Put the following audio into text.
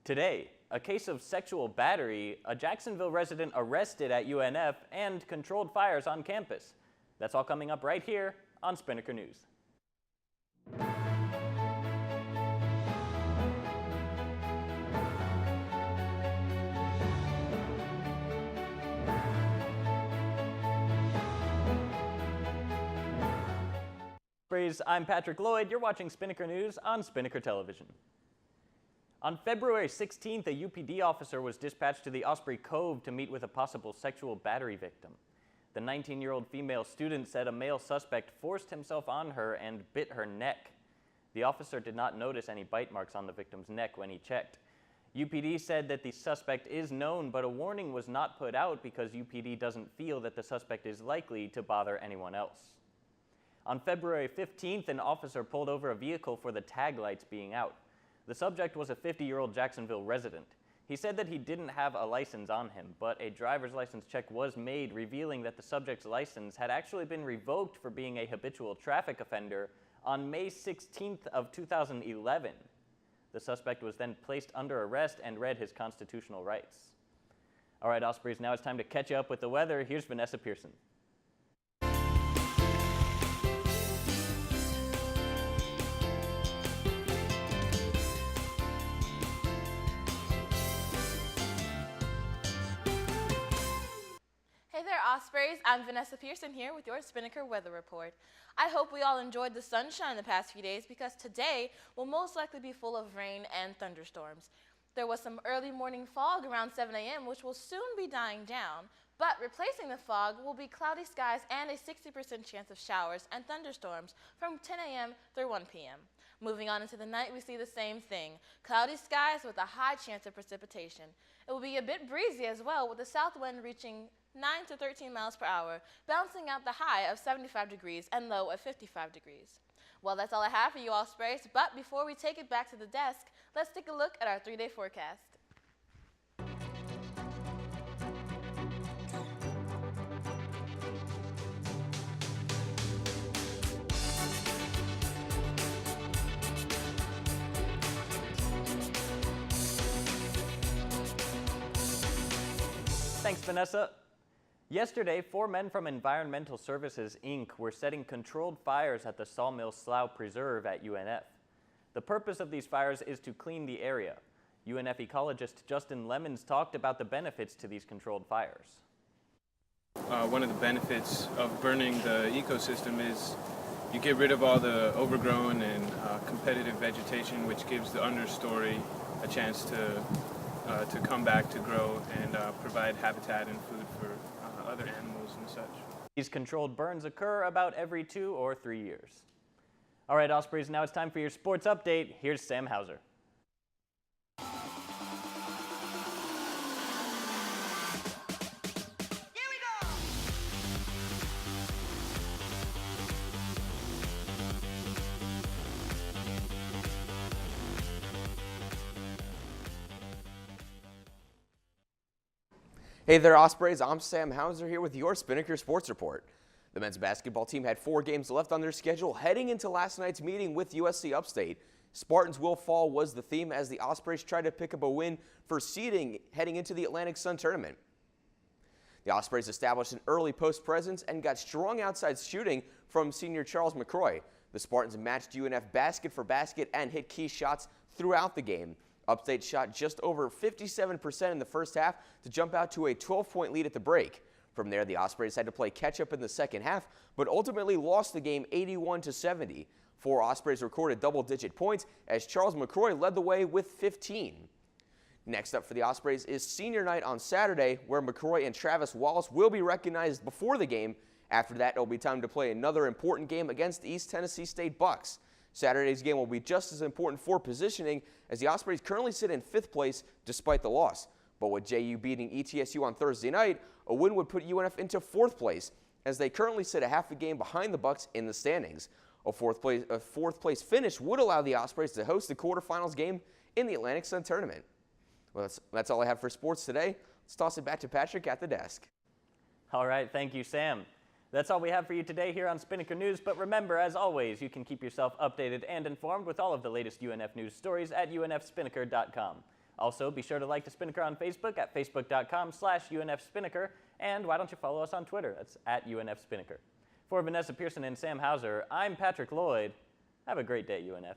Today, a case of sexual battery, a Jacksonville resident arrested at UNF, and controlled fires on campus. That's all coming up right here on Spinnaker News. I'm Patrick Lloyd. You're watching Spinnaker News on Spinnaker Television. On February 16th, a UPD officer was dispatched to the Osprey Cove to meet with a possible sexual battery victim. The 19-year-old female student said a male suspect forced himself on her and bit her neck. The officer did not notice any bite marks on the victim's neck when he checked. UPD said that the suspect is known, but a warning was not put out because UPD doesn't feel that the suspect is likely to bother anyone else. On February 15th, an officer pulled over a vehicle for the tag lights being out. The subject was a 50-year-old Jacksonville resident. He said that he didn't have a license on him, but a driver's license check was made, revealing that the subject's license had actually been revoked for being a habitual traffic offender on May 16th of 2011. The suspect was then placed under arrest and read his constitutional rights. All right, Ospreys, now it's time to catch up with the weather. Here's Vanessa Pearson. Hey there, Ospreys. I'm Vanessa Pearson here with your Spinnaker weather report. I hope we all enjoyed the sunshine the past few days because today will most likely be full of rain and thunderstorms. There was some early morning fog around 7 a.m. which will soon be dying down, but replacing the fog will be cloudy skies and a 60% chance of showers and thunderstorms from 10 a.m. through 1 p.m. Moving on into the night, we see the same thing. Cloudy skies with a high chance of precipitation. It will be a bit breezy as well, with the south wind reaching 9 to 13 miles per hour, bouncing out the high of 75 degrees and low of 55 degrees. Well, that's all I have for you, Ospreys, but before we take it back to the desk, let's take a look at our 3-day forecast. Thanks, Vanessa. Yesterday, 4 men from Environmental Services, Inc. were setting controlled fires at the Sawmill Slough Preserve at UNF. The purpose of these fires is to clean the area. UNF ecologist Justin Lemons talked about the benefits to these controlled fires. One of the benefits of burning the ecosystem is you get rid of all the overgrown and competitive vegetation, which gives the understory a chance to come back to grow and provide habitat and food for other animals and such. These controlled burns occur about every 2 or 3 years. All right, Ospreys, now it's time for your sports update. Here's Sam Hauser. Hey there, Ospreys. I'm Sam Hauser here with your Spinnaker Sports Report. The men's basketball team had 4 games left on their schedule heading into last night's meeting with USC Upstate. Spartans will fall was the theme as the Ospreys tried to pick up a win for seeding heading into the Atlantic Sun Tournament. The Ospreys established an early post presence and got strong outside shooting from senior Charles McCroy. The Spartans matched UNF basket for basket and hit key shots throughout the game. Upstate shot just over 57% in the first half to jump out to a 12-point lead at the break. From there, the Ospreys had to play catch-up in the second half, but ultimately lost the game 81-70. 4 Ospreys recorded double-digit points as Charles McCroy led the way with 15. Next up for the Ospreys is senior night on Saturday, where McCroy and Travis Wallace will be recognized before the game. After that, it will be time to play another important game against the East Tennessee State Bucks. Saturday's game will be just as important for positioning as the Ospreys currently sit in 5th place despite the loss. But with JU beating ETSU on Thursday night, a win would put UNF into 4th place as they currently sit a half a game behind the Bucks in the standings. A fourth place finish would allow the Ospreys to host the quarterfinals game in the Atlantic Sun Tournament. Well, that's all I have for sports today. Let's toss it back to Patrick at the desk. All right, thank you, Sam. That's all we have for you today here on Spinnaker News, but remember, as always, you can keep yourself updated and informed with all of the latest UNF news stories at unfspinnaker.com. Also, be sure to like the Spinnaker on Facebook at facebook.com/UNFSpinnaker, and why don't you follow us on Twitter? That's at UNFSpinnaker. For Vanessa Pearson and Sam Hauser, I'm Patrick Lloyd. Have a great day, UNF.